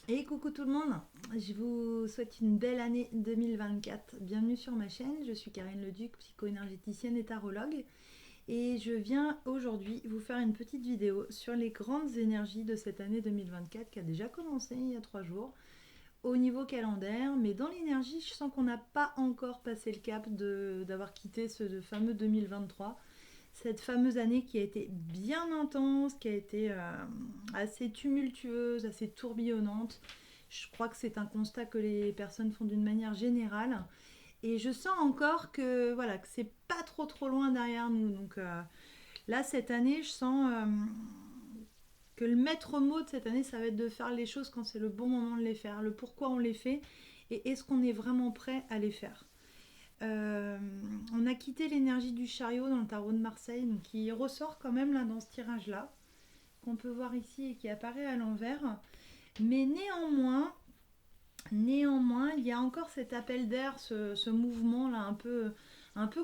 Et coucou tout le monde, je vous souhaite une belle année 2024. Bienvenue sur ma chaîne, je suis Karine Leduc, psycho-énergéticienne et tarologue. Et je viens aujourd'hui vous faire une petite vidéo sur les grandes énergies de cette année 2024 qui a déjà commencé il y a 3 jours au niveau calendaire. Mais dans l'énergie, je sens qu'on n'a pas encore passé le cap d'avoir quitté ce fameux 2023. Cette fameuse année qui a été bien intense, qui a été assez tumultueuse, assez tourbillonnante. Je crois que c'est un constat que les personnes font d'une manière générale. Et je sens encore que voilà que c'est pas trop loin derrière nous. Donc là, cette année, je sens que le maître mot de cette année, ça va être de faire les choses quand c'est le bon moment de les faire. Le pourquoi on les fait et est-ce qu'on est vraiment prêt à les faire. Euh, on a quitté l'énergie du chariot dans le tarot de Marseille, donc qui ressort quand même là dans ce tirage-là, qu'on peut voir ici et qui apparaît à l'envers. Mais néanmoins, il y a encore cet appel d'air, ce mouvement là un peu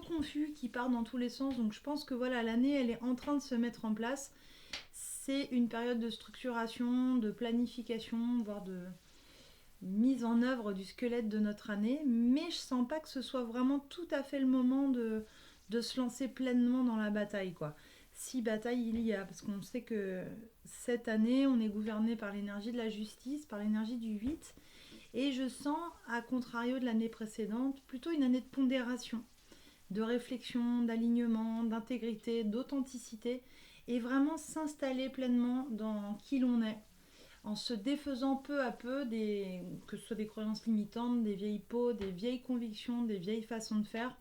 confus qui part dans tous les sens. Donc je pense que voilà, l'année elle est en train de se mettre en place. C'est une période de structuration, de planification, voire de mise en œuvre du squelette de notre année, mais je sens pas que ce soit vraiment tout à fait le moment de se lancer pleinement dans la bataille, quoi. Si bataille il y a, parce qu'on sait que cette année, on est gouverné par l'énergie de la justice, par l'énergie du 8, et je sens, à contrario de l'année précédente, plutôt une année de pondération, de réflexion, d'alignement, d'intégrité, d'authenticité, et vraiment s'installer pleinement dans qui l'on est, en se défaisant peu à peu que ce soit des croyances limitantes, des vieilles peaux, des vieilles convictions, des vieilles façons de faire.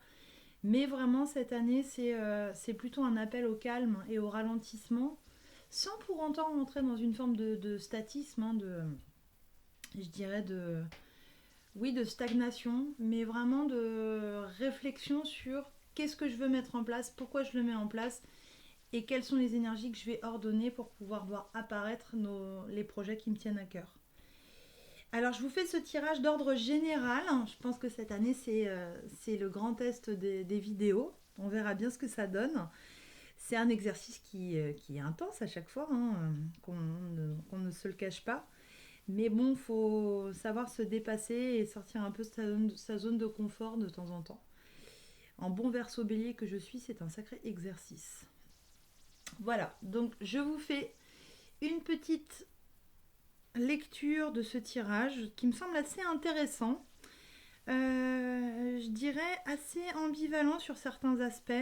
Mais vraiment, cette année, c'est plutôt un appel au calme et au ralentissement, sans pour autant rentrer dans une forme de statisme, hein, je dirais oui, de stagnation, mais vraiment de réflexion sur qu'est-ce que je veux mettre en place, pourquoi je le mets en place, et quelles sont les énergies que je vais ordonner pour pouvoir voir apparaître les projets qui me tiennent à cœur. Alors, je vous fais ce tirage d'ordre général. Je pense que cette année, c'est le grand test des vidéos. On verra bien ce que ça donne. C'est un exercice qui est intense à chaque fois, hein, qu'on ne se le cache pas. Mais bon, il faut savoir se dépasser et sortir un peu de sa zone de confort de temps en temps. En bon verso bélier que je suis, c'est un sacré exercice. Voilà, donc je vous fais une petite lecture de ce tirage qui me semble assez intéressant. Je dirais assez ambivalent sur certains aspects.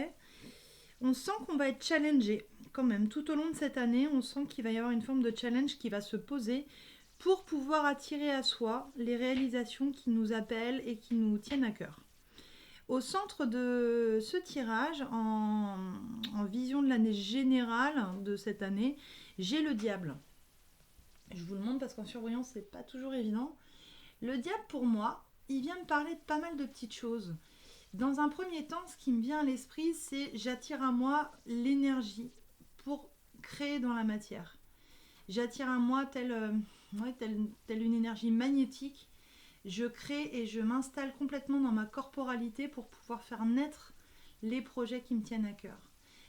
On sent qu'on va être challengé quand même tout au long de cette année. On sent qu'il va y avoir une forme de challenge qui va se poser pour pouvoir attirer à soi les réalisations qui nous appellent et qui nous tiennent à cœur. Au centre de ce tirage, en vision de l'année générale de cette année, j'ai le diable. Je vous le montre parce qu'en survoyance, c'est pas toujours évident. Le diable, pour moi, il vient me parler de pas mal de petites choses. Dans un premier temps, ce qui me vient à l'esprit, c'est j'attire à moi l'énergie pour créer dans la matière. J'attire à moi telle une énergie magnétique. Je crée et je m'installe complètement dans ma corporalité pour pouvoir faire naître les projets qui me tiennent à cœur.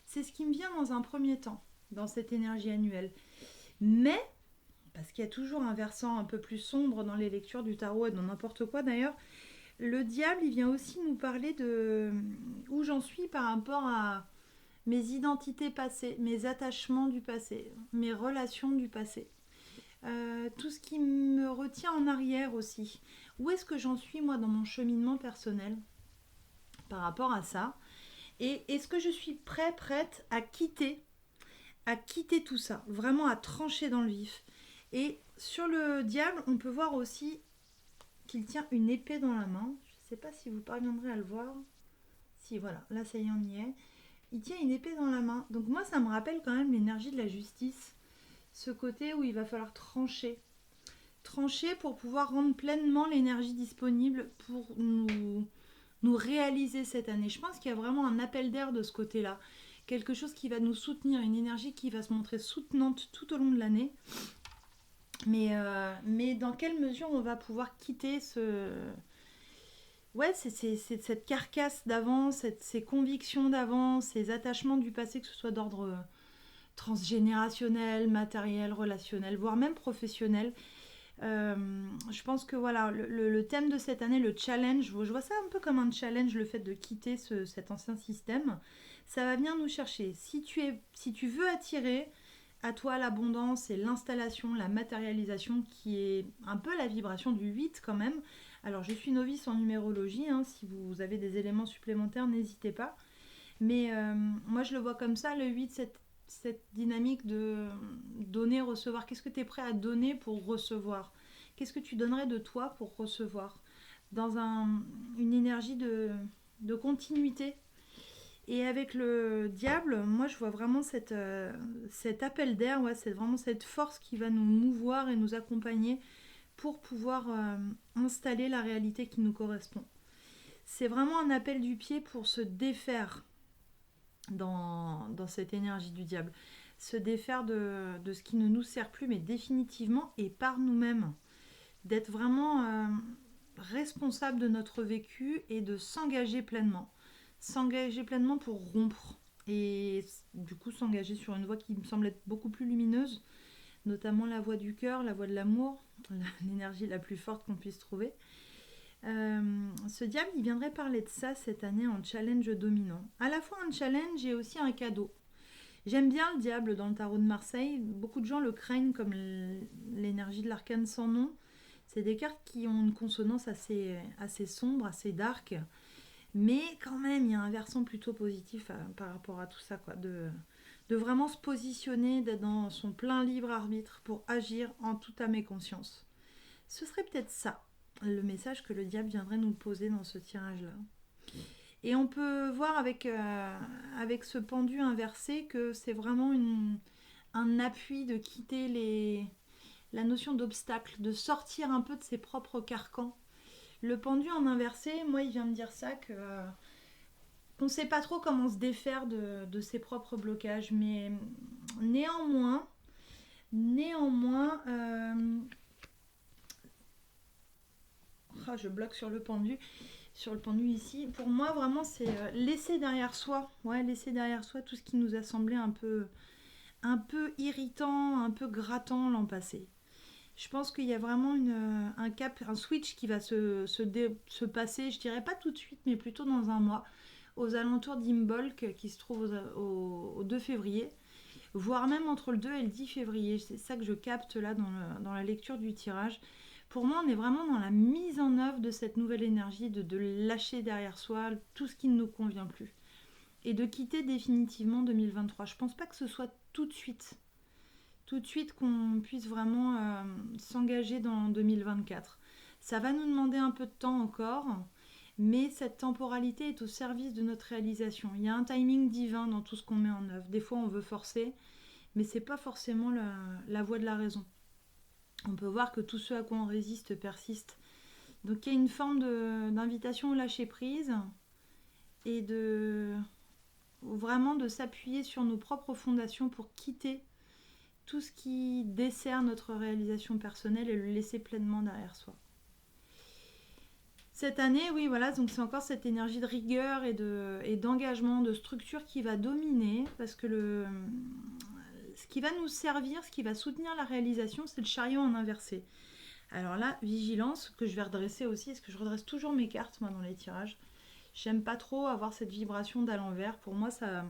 C'est ce qui me vient dans un premier temps, dans cette énergie annuelle. Mais, parce qu'il y a toujours un versant un peu plus sombre dans les lectures du tarot et dans n'importe quoi d'ailleurs, le diable, il vient aussi nous parler de où j'en suis par rapport à mes identités passées, mes attachements du passé, mes relations du passé. Tout ce qui me retient en arrière aussi. Où est-ce que j'en suis moi dans mon cheminement personnel par rapport à ça? Et est-ce que je suis prête à quitter tout ça, vraiment à trancher dans le vif? Et sur le diable, on peut voir aussi qu'il tient une épée dans la main. Je ne sais pas si vous parviendrez à le voir. Si, voilà, là ça y est, on y est. Il tient une épée dans la main. Donc moi, ça me rappelle quand même l'énergie de la justice. Ce côté où il va falloir trancher. Trancher pour pouvoir rendre pleinement l'énergie disponible pour nous réaliser cette année. Je pense qu'il y a vraiment un appel d'air de ce côté-là. Quelque chose qui va nous soutenir, une énergie qui va se montrer soutenante tout au long de l'année. Mais dans quelle mesure on va pouvoir quitter c'est cette carcasse d'avant, ces convictions d'avant, ces attachements du passé, que ce soit d'ordre transgénérationnel, matériel, relationnel, voire même professionnel. Je pense que voilà, le thème de cette année, le challenge, je vois ça un peu comme un challenge, le fait de quitter cet ancien système. Ça va venir nous chercher. Si tu veux attirer à toi l'abondance et l'installation, la matérialisation, qui est un peu la vibration du 8 quand même. Alors je suis novice en numérologie, hein, si vous avez des éléments supplémentaires, n'hésitez pas. Mais moi je le vois comme ça, le 8, cette dynamique de donner, recevoir. Qu'est-ce que tu es prêt à donner pour recevoir? Qu'est-ce que tu donnerais de toi pour recevoir? Dans une énergie de continuité. Et avec le diable, moi je vois vraiment cet appel d'air, ouais, c'est vraiment cette force qui va nous mouvoir et nous accompagner pour pouvoir installer la réalité qui nous correspond. C'est vraiment un appel du pied pour se défaire dans cette énergie du diable. Se défaire de ce qui ne nous sert plus, mais définitivement et par nous-mêmes. D'être vraiment responsable de notre vécu et de s'engager pleinement. S'engager pleinement pour rompre. Et du coup, s'engager sur une voie qui me semble être beaucoup plus lumineuse, notamment la voie du cœur, la voie de l'amour, l'énergie la plus forte qu'on puisse trouver. Ce diable, il viendrait parler de ça cette année en challenge dominant. À la fois un challenge et aussi un cadeau. J'aime bien le diable dans le tarot de Marseille. Beaucoup de gens le craignent comme l'énergie de l'arcane sans nom. C'est des cartes qui ont une consonance assez sombre, assez dark. Mais quand même, il y a un versant plutôt positif par rapport à tout ça, quoi. De vraiment se positionner, d'être dans son plein libre arbitre pour agir en toute âme et conscience. Ce serait peut-être ça, le message que le diable viendrait nous poser dans ce tirage-là. Et on peut voir avec ce pendu inversé que c'est vraiment un appui de quitter la notion d'obstacle, de sortir un peu de ses propres carcans. Le pendu en inversé, moi, il vient me dire ça qu'on ne sait pas trop comment se défaire de ses propres blocages, mais néanmoins, je bloque sur le pendu ici. Pour moi, vraiment, c'est laisser derrière soi, laisser derrière soi tout ce qui nous a semblé un peu irritant, un peu grattant l'an passé. Je pense qu'il y a vraiment un switch qui va se passer, je dirais pas tout de suite, mais plutôt dans un mois, aux alentours d'Imbolc, qui se trouve au 2 février, voire même entre le 2 et le 10 février. C'est ça que je capte là dans la lecture du tirage. Pour moi, on est vraiment dans la mise en œuvre de cette nouvelle énergie, de lâcher derrière soi tout ce qui ne nous convient plus. Et de quitter définitivement 2023. Je pense pas que ce soit tout de suite qu'on puisse vraiment s'engager dans 2024. Ça va nous demander un peu de temps encore, mais cette temporalité est au service de notre réalisation. Il y a un timing divin dans tout ce qu'on met en œuvre. Des fois, on veut forcer, mais c'est pas forcément la voie de la raison. On peut voir que tout ce à quoi on résiste persiste. Donc il y a une forme d'invitation au lâcher prise et vraiment de s'appuyer sur nos propres fondations pour quitter tout ce qui dessert notre réalisation personnelle et le laisser pleinement derrière soi. Cette année, oui, voilà, donc c'est encore cette énergie de rigueur et d'engagement, de structure qui va dominer, parce que ce qui va nous servir, ce qui va soutenir la réalisation, c'est le chariot en inversé. Alors là, vigilance, que je vais redresser aussi, parce que je redresse toujours mes cartes, moi, dans les tirages. J'aime pas trop avoir cette vibration d'à l'envers. Pour moi, ça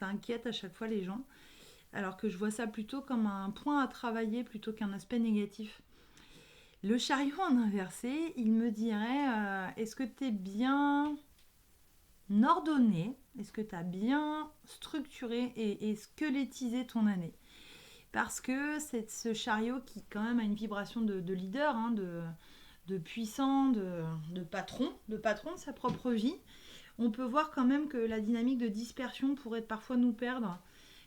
inquiète à chaque fois les gens. Alors que je vois ça plutôt comme un point à travailler plutôt qu'un aspect négatif. Le chariot en inversé, il me dirait est-ce que tu es bien ordonné? Est-ce que tu as bien structuré et squelettisé ton année? Parce que c'est ce chariot qui quand même a une vibration de leader, hein, de puissant, de patron de sa propre vie. On peut voir quand même que la dynamique de dispersion pourrait parfois nous perdre.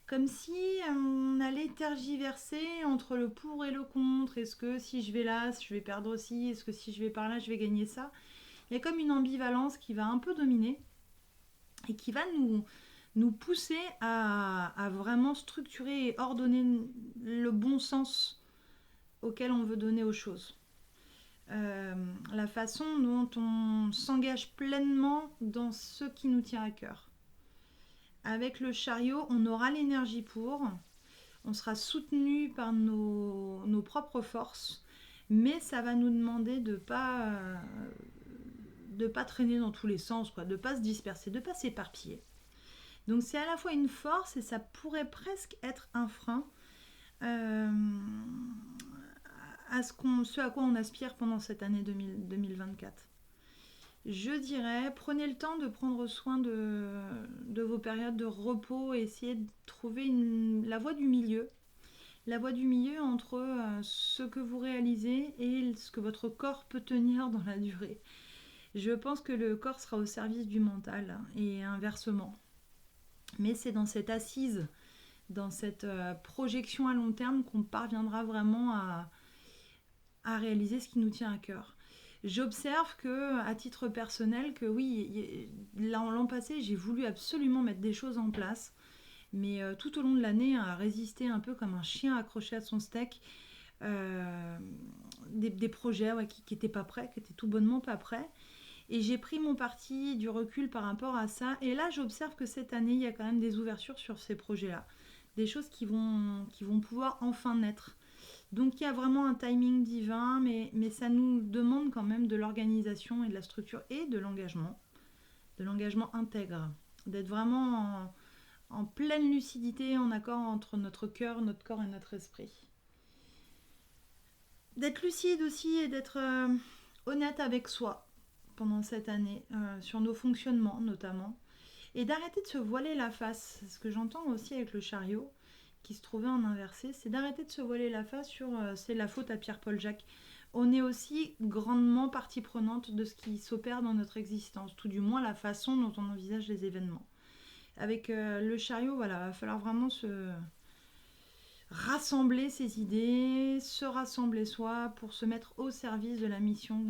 Comme si on allait tergiverser entre le pour et le contre. Est-ce que si je vais là, je vais perdre aussi? Est-ce que si je vais par là, je vais gagner ça? Il y a comme une ambivalence qui va un peu dominer et qui va nous pousser à vraiment structurer et ordonner le bon sens auquel on veut donner aux choses. La façon dont on s'engage pleinement dans ce qui nous tient à cœur. Avec le chariot, on aura l'énergie pour, on sera soutenu par nos propres forces, mais ça va nous demander de pas traîner dans tous les sens, quoi, de pas se disperser, de pas s'éparpiller. Donc c'est à la fois une force et ça pourrait presque être un frein euh, à ce à quoi on aspire pendant cette année 2024. Je dirais, prenez le temps de prendre soin de vos périodes de repos et essayez de trouver la voie du milieu. La voie du milieu entre ce que vous réalisez et ce que votre corps peut tenir dans la durée. Je pense que le corps sera au service du mental et inversement. Mais c'est dans cette assise, dans cette projection à long terme qu'on parviendra vraiment à réaliser ce qui nous tient à cœur. J'observe que, à titre personnel, que oui, l'an passé, j'ai voulu absolument mettre des choses en place, mais tout au long de l'année, à résister un peu comme un chien accroché à son steak, des projets qui n'étaient pas prêts, qui étaient tout bonnement pas prêts. Et j'ai pris mon parti, du recul par rapport à ça. Et là, j'observe que cette année, il y a quand même des ouvertures sur ces projets-là. Des choses qui vont pouvoir enfin naître. Donc il y a vraiment un timing divin, mais ça nous demande quand même de l'organisation et de la structure et de l'engagement intègre, d'être vraiment en pleine lucidité, en accord entre notre cœur, notre corps et notre esprit. D'être lucide aussi et d'être honnête avec soi pendant cette année, sur nos fonctionnements notamment, et d'arrêter de se voiler la face. C'est ce que j'entends aussi avec le chariot qui se trouvait en inversé, c'est d'arrêter de se voiler la face sur c'est la faute à Pierre-Paul Jacques. On est aussi grandement partie prenante de ce qui s'opère dans notre existence, tout du moins la façon dont on envisage les événements. Avec le chariot, voilà, il va falloir vraiment se rassembler ses idées, se rassembler soi pour se mettre au service de la mission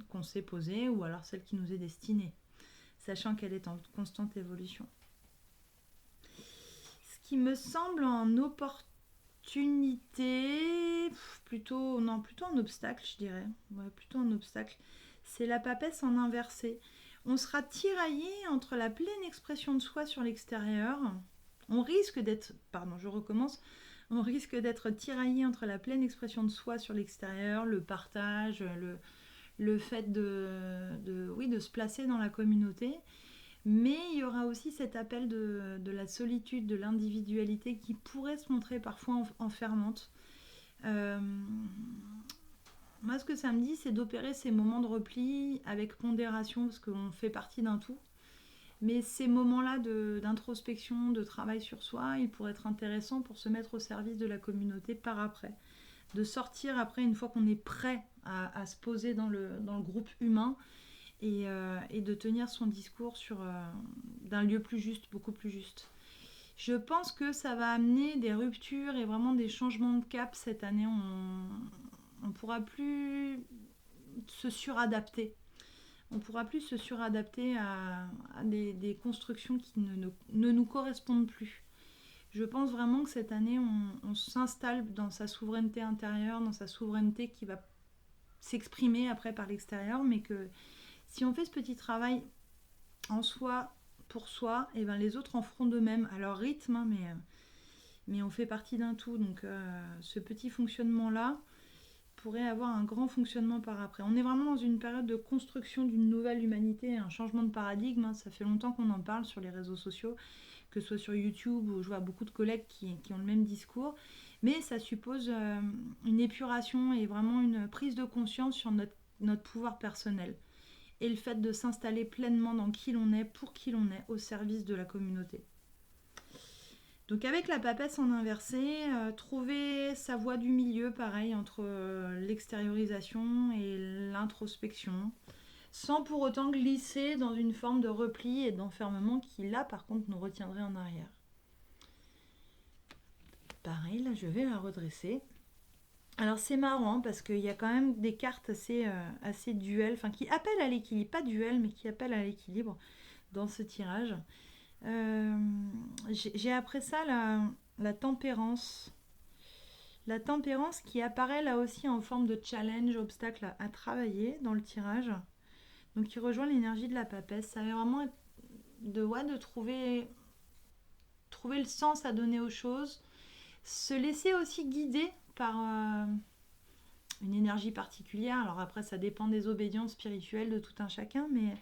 qu'on s'est posée ou alors celle qui nous est destinée, sachant qu'elle est en constante évolution. Ce qui me semble en opportunité, plutôt en obstacle, je dirais. Ouais, plutôt en obstacle. C'est la papesse en inversé. On sera tiraillé entre la pleine expression de soi sur l'extérieur. On risque d'être, pardon, je recommence. On risque d'être tiraillé entre la pleine expression de soi sur l'extérieur, le partage, le fait de se placer dans la communauté. Mais il y aura aussi cet appel de la solitude, de l'individualité qui pourrait se montrer parfois enfermante. Moi, ce que ça me dit, c'est d'opérer ces moments de repli avec pondération, parce qu'on fait partie d'un tout. Mais ces moments-là d'introspection, de travail sur soi, ils pourraient être intéressants pour se mettre au service de la communauté par après. De sortir après, une fois qu'on est prêt à se poser dans le groupe humain, et de tenir son discours sur d'un lieu plus juste, beaucoup plus juste. Je pense que ça va amener des ruptures et vraiment des changements de cap cette année. On pourra plus se suradapter. On pourra plus se suradapter à des constructions qui ne nous correspondent plus. Je pense vraiment que cette année, on s'installe dans sa souveraineté intérieure, dans sa souveraineté qui va s'exprimer après par l'extérieur, mais que si on fait ce petit travail en soi, pour soi, et ben les autres en feront de même à leur rythme, hein, mais on fait partie d'un tout. Donc ce petit fonctionnement-là pourrait avoir un grand fonctionnement par après. On est vraiment dans une période de construction d'une nouvelle humanité, un changement de paradigme. Hein. Ça fait longtemps qu'on en parle sur les réseaux sociaux, que ce soit sur YouTube, où je vois beaucoup de collègues qui ont le même discours. Mais ça suppose une épuration et vraiment une prise de conscience sur notre pouvoir personnel. Et le fait de s'installer pleinement dans qui l'on est, pour qui l'on est, au service de la communauté. Donc avec la papesse en inversé, trouver sa voie du milieu, pareil, entre l'extériorisation et l'introspection, sans pour autant glisser dans une forme de repli et d'enfermement qui, là, par contre, nous retiendrait en arrière. Pareil, là, je vais la redresser. Alors c'est marrant parce qu'il y a quand même des cartes assez duelles, enfin qui appellent à l'équilibre, pas duel, mais qui appellent à l'équilibre dans ce tirage. J'ai après ça la tempérance. La tempérance qui apparaît là aussi en forme de challenge, obstacle à travailler dans le tirage. Donc qui rejoint l'énergie de la papesse. Ça va vraiment être de trouver le sens à donner aux choses. Se laisser aussi guider par une énergie particulière. Alors après, ça dépend des obédiences spirituelles de tout un chacun, mais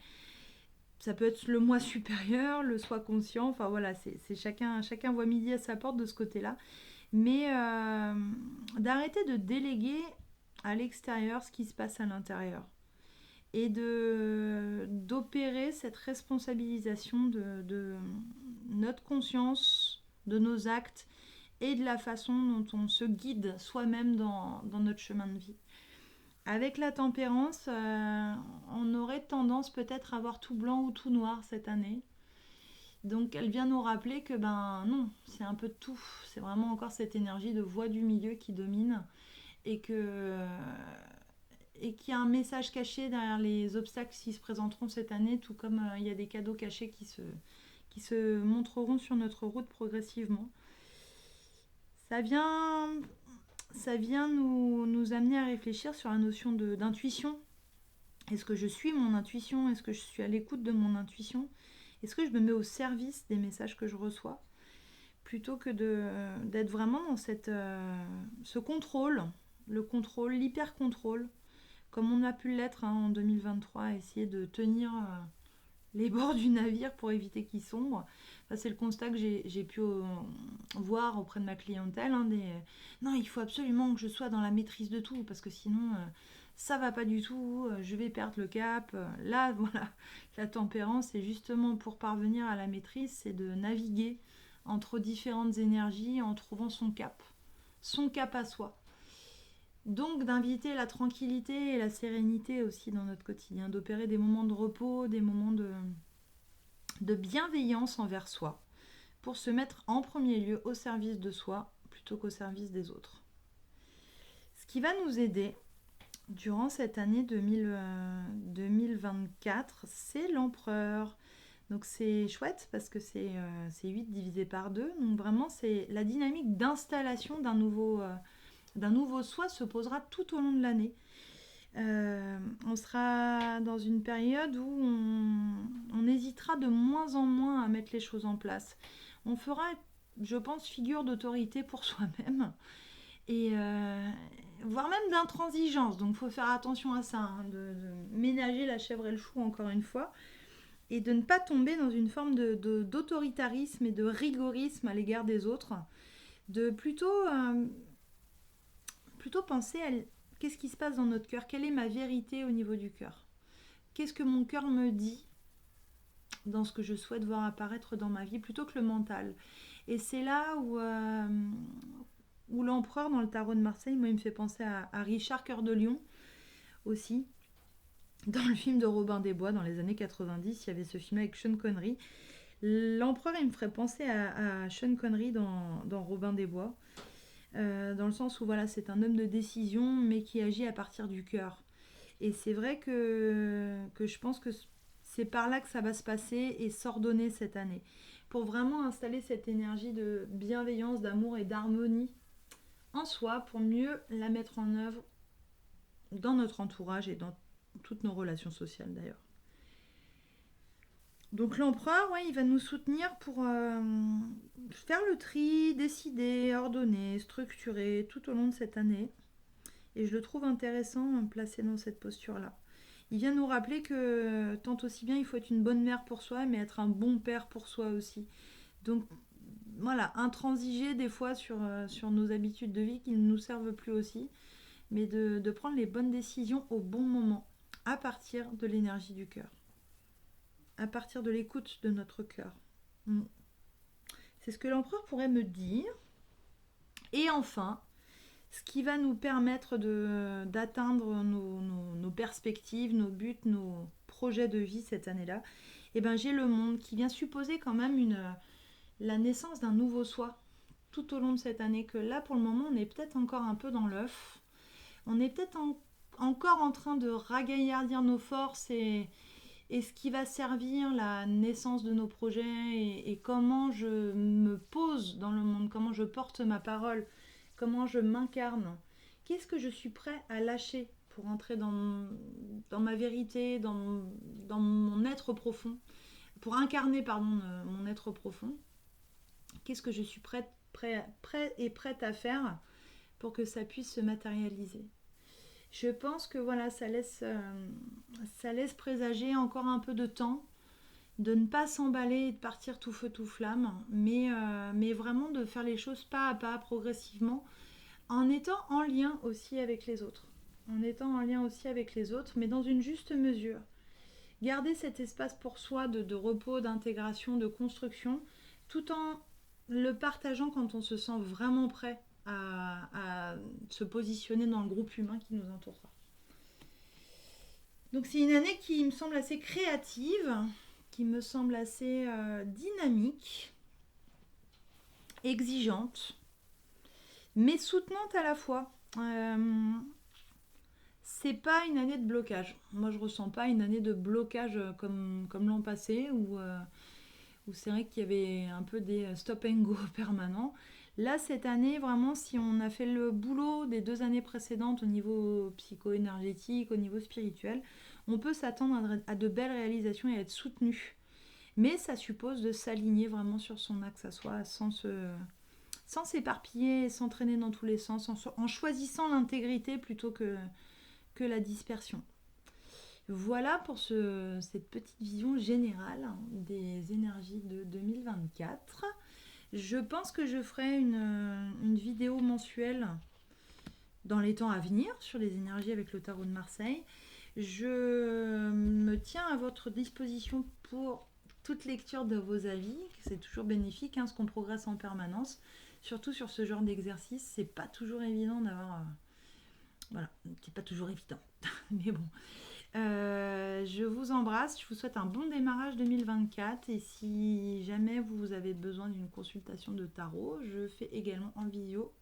ça peut être le moi supérieur, le soi conscient. Enfin voilà, c'est chacun voit midi à sa porte de ce côté-là. Mais d'arrêter de déléguer à l'extérieur ce qui se passe à l'intérieur. Et d'opérer cette responsabilisation de notre conscience, de nos actes et de la façon dont on se guide soi-même dans notre chemin de vie. Avec la tempérance, on aurait tendance peut-être à voir tout blanc ou tout noir cette année. Donc elle vient nous rappeler que ben non, c'est un peu de tout. C'est vraiment encore cette énergie de voix du milieu qui domine et qu'il y a un message caché derrière les obstacles qui se présenteront cette année, tout comme il y a des cadeaux cachés qui se montreront sur notre route progressivement. Ça vient, ça vient nous amener à réfléchir sur la notion d'intuition. Est-ce que je suis mon intuition? Est-ce que je suis à l'écoute de mon intuition? Est-ce que je me mets au service des messages que je reçois? Plutôt que d'être vraiment dans ce contrôle, le contrôle, l'hyper-contrôle, comme on a pu l'être en 2023, essayer de tenir les bords du navire pour éviter qu'il sombre. Enfin, c'est le constat que j'ai pu voir auprès de ma clientèle. Non, il faut absolument que je sois dans la maîtrise de tout, parce que sinon, ça va pas du tout, je vais perdre le cap. Là, voilà, la tempérance, c'est justement pour parvenir à la maîtrise, c'est de naviguer entre différentes énergies en trouvant son cap à soi. Donc d'inviter la tranquillité et la sérénité aussi dans notre quotidien, d'opérer des moments de repos, des moments de bienveillance envers soi, pour se mettre en premier lieu au service de soi plutôt qu'au service des autres. Ce qui va nous aider durant cette année 2024, c'est l'empereur. Donc c'est chouette parce que c'est 8 divisé par 2. Donc vraiment, c'est la dynamique d'installation d'un nouveau soi se posera tout au long de l'année. On sera dans une période où on hésitera de moins en moins à mettre les choses en place. On fera, je pense, figure d'autorité pour soi-même et voire même d'intransigeance. Donc il faut faire attention à ça, de ménager la chèvre et le chou encore une fois, et de ne pas tomber dans une forme d'autoritarisme et de rigorisme à l'égard des autres, de plutôt penser à qu'est-ce qui se passe dans notre cœur, quelle est ma vérité au niveau du cœur, qu'est-ce que mon cœur me dit dans ce que je souhaite voir apparaître dans ma vie, plutôt que le mental. Et c'est là où l'empereur dans le tarot de Marseille, moi il me fait penser à Richard Cœur de Lion aussi. Dans le film de Robin des Bois, dans les années 90, il y avait ce film avec Sean Connery. L'empereur, il me ferait penser à Sean Connery dans Robin des Bois. Dans le sens où voilà, c'est un homme de décision, mais qui agit à partir du cœur. Et c'est vrai que je pense que c'est par là que ça va se passer et s'ordonner cette année. Pour vraiment installer cette énergie de bienveillance, d'amour et d'harmonie en soi, pour mieux la mettre en œuvre dans notre entourage et dans toutes nos relations sociales d'ailleurs. Donc l'empereur, ouais, il va nous soutenir pour faire le tri, décider, ordonner, structurer tout au long de cette année. Et je le trouve intéressant placé dans cette posture-là. Il vient nous rappeler que tant aussi bien il faut être une bonne mère pour soi, mais être un bon père pour soi aussi. Donc voilà, intransiger des fois sur nos habitudes de vie qui ne nous servent plus aussi, mais de prendre les bonnes décisions au bon moment, à partir de l'énergie du cœur, à partir de l'écoute de notre cœur. C'est ce que l'empereur pourrait me dire. Et enfin, ce qui va nous permettre d'atteindre nos perspectives, nos buts, nos projets de vie cette année-là, et ben j'ai le monde qui vient supposer quand même la naissance d'un nouveau soi tout au long de cette année, que là pour le moment on est peut-être encore un peu dans l'œuf, on est peut-être encore en train de ragaillardir nos forces et ce qui va servir la naissance de nos projets et comment je me pose dans le monde, comment je porte ma parole, comment je m'incarne, qu'est-ce que je suis prêt à lâcher pour entrer dans ma vérité, dans mon être profond, pour incarner mon être profond. Qu'est-ce que je suis prête à faire pour que ça puisse se matérialiser. Je pense que voilà, ça laisse présager encore un peu de temps, de ne pas s'emballer et de partir tout feu tout flamme, mais vraiment de faire les choses pas à pas, progressivement, en étant en lien aussi avec les autres. En étant en lien aussi avec les autres, mais dans une juste mesure. Garder cet espace pour soi de repos, d'intégration, de construction, tout en le partageant quand on se sent vraiment prêt à se positionner dans le groupe humain qui nous entourera. Donc c'est une année qui me semble assez créative, qui me semble assez dynamique, exigeante, mais soutenante à la fois. C'est pas une année de blocage. Moi, je ressens pas une année de blocage comme l'an passé, où c'est vrai qu'il y avait un peu des stop and go permanents. Là, cette année, vraiment, si on a fait le boulot des 2 années précédentes au niveau psycho-énergétique, au niveau spirituel, on peut s'attendre à de belles réalisations et à être soutenu. Mais ça suppose de s'aligner vraiment sur son axe à soi, sans s'éparpiller, s'entraîner dans tous les sens, en choisissant l'intégrité plutôt que la dispersion. Voilà pour cette petite vision générale des énergies de 2024. Je pense que je ferai une vidéo mensuelle dans les temps à venir sur les énergies avec le tarot de Marseille. Je me tiens à votre disposition pour toute lecture de vos avis. C'est toujours bénéfique, ce qu'on progresse en permanence. Surtout sur ce genre d'exercice, c'est pas toujours évident d'avoir... voilà, c'est pas toujours évident. Mais bon, je vous embrasse, je vous souhaite un bon démarrage 2024 et si jamais vous avez besoin d'une consultation de tarot, je fais également en visio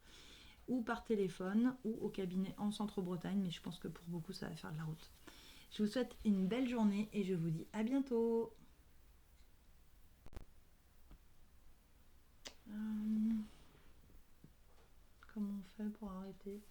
ou par téléphone ou au cabinet en Centre-Bretagne, mais je pense que pour beaucoup ça va faire de la route. Je vous souhaite une belle journée et je vous dis à bientôt. Comment on fait pour arrêter ?